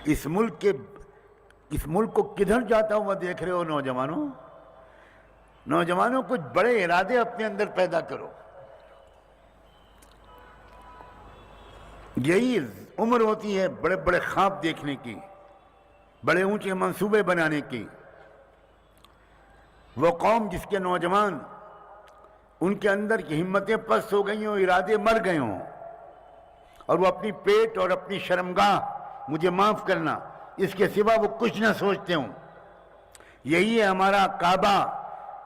اس ملک کو کدھر جاتا ہوا دیکھ رہے ہو نوجوانوں کچھ بڑے ارادے اپنے اندر پیدا کرو. یہی عمر ہوتی ہے بڑے بڑے خواب دیکھنے کی، بڑے اونچے منصوبے بنانے کی. وہ قوم جس کے نوجوان ان کے اندر کی ہمتیں پست ہو گئی ہوں، ارادے مر گئے ہوں، اور وہ اپنی پیٹ اور اپنی شرمگاہ، مجھے معاف کرنا، اس کے سوا وہ کچھ نہ سوچتے ہوں. یہی ہے ہمارا کعبہ،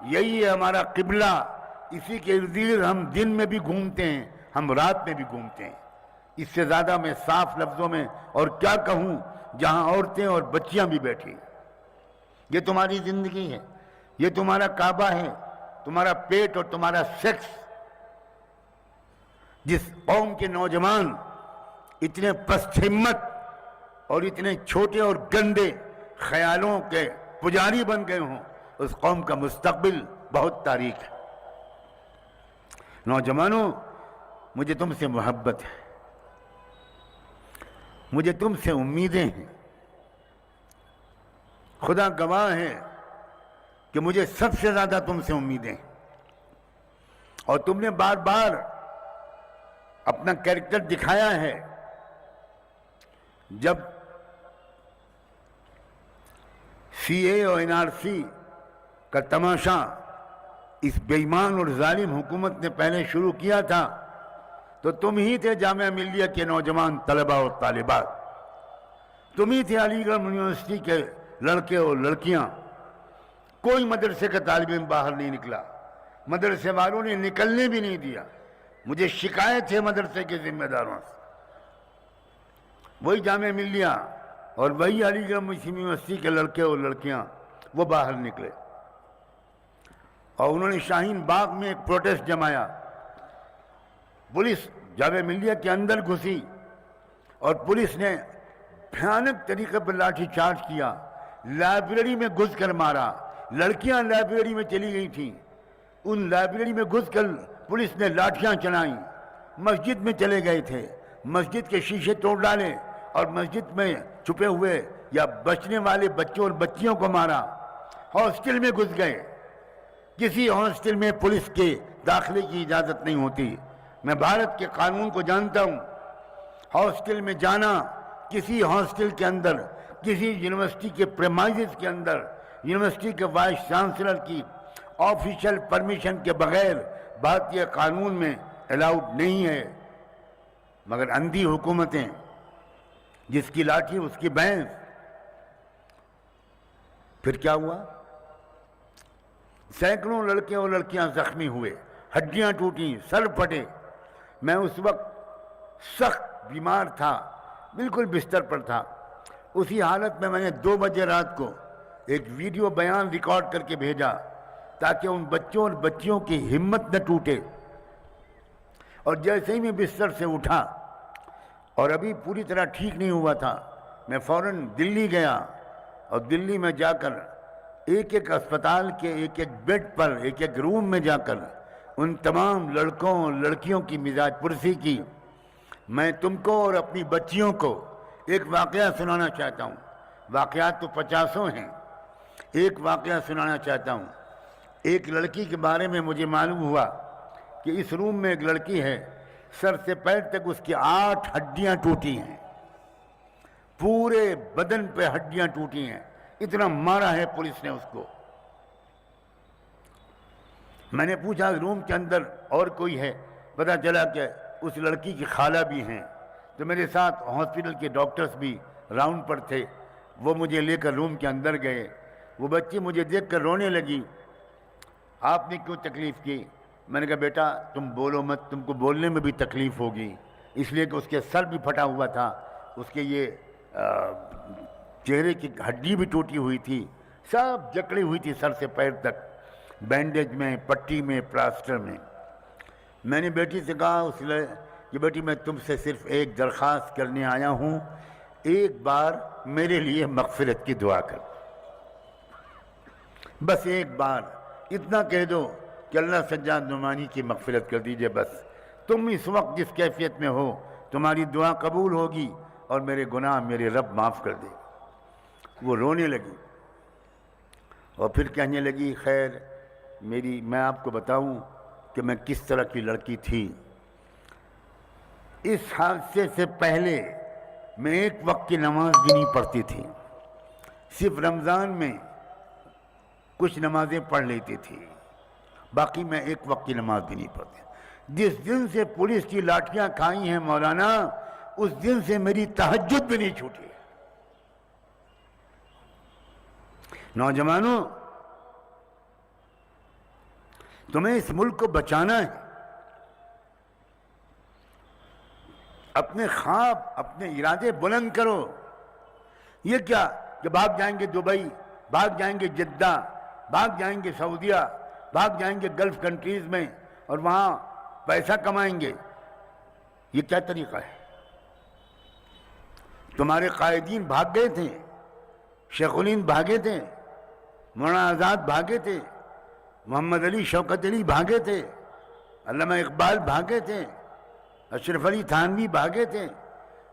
یہی ہے ہمارا قبلہ. اسی کے ارد گرد ہم دن میں بھی گھومتے ہیں، ہم رات میں بھی گھومتے ہیں. اس سے زیادہ میں صاف لفظوں میں اور کیا کہوں، جہاں عورتیں اور بچیاں بھی بیٹھی. یہ تمہاری زندگی ہے، یہ تمہارا کعبہ ہے، تمہارا پیٹ اور تمہارا سیکس. جس قوم کے نوجوان اتنے پست ہمت اور اتنے چھوٹے اور گندے خیالوں کے پجاری بن گئے ہوں، اس قوم کا مستقبل بہت تاریک ہے. نوجوانوں، مجھے تم سے محبت ہے، مجھے تم سے امیدیں ہیں. خدا گواہ ہے کہ مجھے سب سے زیادہ تم سے امیدیں ہیں، اور تم نے بار بار اپنا کیریکٹر دکھایا ہے. جب سی اے اور این آر سی کا تماشا اس بے ایمان اور ظالم حکومت نے پہلے شروع کیا تھا تو تم ہی تھے جامعہ ملیہ کے نوجوان طلبہ اور طالبات، تم ہی تھے علی گڑھ یونیورسٹی کے لڑکے اور لڑکیاں. کوئی مدرسے کا طالب علم باہر نہیں نکلا، مدرسے والوں نے نکلنے بھی نہیں دیا. مجھے شکایت ہے مدرسے کے ذمہ داروں سے. وہی جامعہ ملیہ اور وہی علی گڑھ مسلم یونیورسٹی کے لڑکے اور لڑکیاں وہ باہر نکلے، اور انہوں نے شاہین باغ میں ایک پروٹیسٹ جمایا. پولیس جامعہ ملیہ کے اندر گھسی اور پولیس نے بھیانک طریقے پر لاٹھی چارج کیا. لائبریری میں گھس کر مارا. لڑکیاں لائبریری میں چلی گئی تھیں، ان لائبریری میں گھس کر پولیس نے لاٹھیاں چلائیں. مسجد میں چلے گئے تھے، مسجد کے شیشے توڑ ڈالے اور مسجد میں چھپے ہوئے یا بچنے والے بچوں اور بچیوں کو مارا. ہاسٹل میں گھس گئے. کسی ہاسٹل میں پولیس کے داخلے کی اجازت نہیں ہوتی. میں بھارت کے قانون کو جانتا ہوں. ہاسٹل میں جانا، کسی ہاسٹل کے اندر، کسی یونیورسٹی کے پریمائزز کے اندر، یونیورسٹی کے وائس چانسلر کی آفیشل پرمیشن کے بغیر بھارتی قانون میں الاؤڈ نہیں ہے. مگر اندھی حکومتیں، جس کی لاٹھی اس کی بھینس. پھر کیا ہوا؟ سینکڑوں لڑکے اور لڑکیاں زخمی ہوئے، ہڈیاں ٹوٹیں، سر پھٹے. میں اس وقت سخت بیمار تھا، بالکل بستر پر تھا. اسی حالت میں نے 2 بجے رات کو ایک ویڈیو بیان ریکارڈ کر کے بھیجا تاکہ ان بچوں اور بچیوں کی ہمت نہ ٹوٹے. اور جیسے ہی میں بستر سے اٹھا اور ابھی پوری طرح ٹھیک نہیں ہوا تھا، میں فوراً دلی گیا، اور دلی میں جا کر ایک ایک اسپتال کے ایک ایک بیڈ پر، ایک ایک روم میں جا کر ان تمام لڑکوں اور لڑکیوں کی مزاج پرسی کی. میں تم کو اور اپنی بچیوں کو ایک واقعہ سنانا چاہتا ہوں. واقعات تو 50 ہیں، ایک واقعہ سنانا چاہتا ہوں. ایک لڑکی کے بارے میں مجھے معلوم ہوا کہ اس روم میں ایک لڑکی ہے، سر سے پیر تک اس کی 8 ہڈیاں ٹوٹی ہیں، پورے بدن پہ ہڈیاں ٹوٹی ہیں. اتنا مارا ہے پولیس نے اس کو. میں نے پوچھا روم کے اندر اور کوئی ہے؟ پتہ چلا کہ اس لڑکی کی خالہ بھی ہیں. تو میرے ساتھ ہاسپٹل کے ڈاکٹرز بھی راؤنڈ پر تھے، وہ مجھے لے کر روم کے اندر گئے. وہ بچی مجھے دیکھ کر رونے لگی. آپ نے کیوں تکلیف کی؟ میں نے کہا بیٹا تم بولو مت، تم کو بولنے میں بھی تکلیف ہوگی، اس لیے کہ اس کے سر بھی پھٹا ہوا تھا، اس کے یہ چہرے کی ہڈی بھی ٹوٹی ہوئی تھی، سب جکڑی ہوئی تھی سر سے پیر تک، بینڈیج میں، پٹی میں، پلاسٹر میں. میں نے بیٹی سے کہا اس لیے کہ بیٹی میں تم سے صرف ایک درخواست کرنے آیا ہوں، ایک بار میرے لیے مغفرت کی دعا کر، بس ایک بار اتنا کہہ دو کہ اللہ سجاد نعمانی کی مغفرت کر دیجئے. بس تم اس وقت جس کیفیت میں ہو تمہاری دعا قبول ہوگی، اور میرے گناہ میرے رب معاف کر دے گا۔ وہ رونے لگی اور پھر کہنے لگی خیر میں آپ کو بتاؤں کہ میں کس طرح کی لڑکی تھی۔ اس حادثے سے پہلے میں ایک وقت کی نماز بھی نہیں پڑھتی تھی، صرف رمضان میں کچھ نمازیں پڑھ لیتی تھی، باقی میں ایک وقت کی نماز بھی نہیں پڑھتی۔ جس دن سے پولیس کی لاٹھیاں کھائی ہیں مولانا، اس دن سے میری تہجد بھی نہیں چھوٹی۔ نوجوانوں، تمہیں اس ملک کو بچانا ہے۔ اپنے خواب، اپنے ارادے بلند کرو۔ یہ کیا کہ بھاگ جائیں گے دبئی، بھاگ جائیں گے جدہ، بھاگ جائیں گے سعودیہ، بھاگ جائیں گے گلف کنٹریز میں اور وہاں پیسہ کمائیں گے؟ یہ کیا طریقہ ہے؟ تمہارے قائدین بھاگ گئے تھے، شیخ الہند بھاگے تھے، مولانا آزاد بھاگے تھے، محمد علی شوکت علی بھاگے تھے، علامہ اقبال بھاگے تھے، اشرف علی تھانوی بھاگے تھے،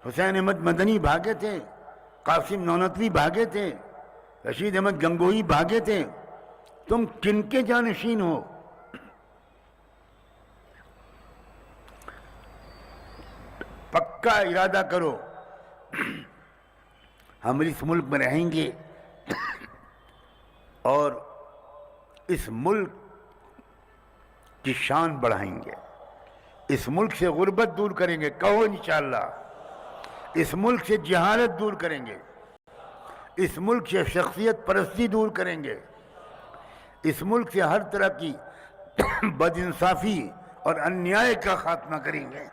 حسین احمد مدنی بھاگے تھے، قاسم نونتوی بھاگے تھے، رشید احمد گنگوئی بھاگے تھے۔ تم کن کے جانشین ہو؟ پکا ارادہ کرو، ہم اس ملک میں رہیں گے اور اس ملک کی شان بڑھائیں گے، اس ملک سے غربت دور کریں گے، کہو انشاءاللہ۔ اس ملک سے جہالت دور کریں گے، اس ملک سے شخصیت پرستی دور کریں گے، اس ملک سے ہر طرح کی بد انصافی اور انیائے کا خاتمہ کریں گے۔